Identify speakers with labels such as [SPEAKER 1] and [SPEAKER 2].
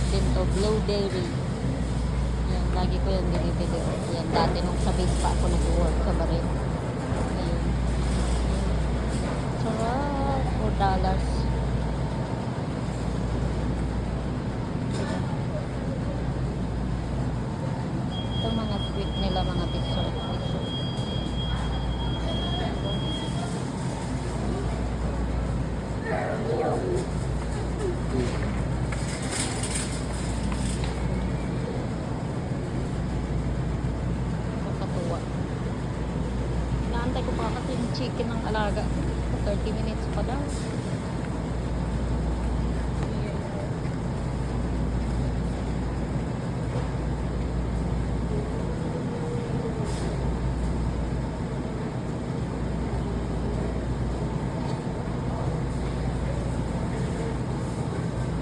[SPEAKER 1] din to, Blue Dairy. Yan, lagi ko yung binibili. Yan, dati nung sa base pa ako nag-work sa Baril. Ayun. Sarap, $4. Ito mga sweet nila, mga dessert. Nakakatuwa. Inaantay ko pa kasi yung chicken ng alaga. 30 minutes pa daw.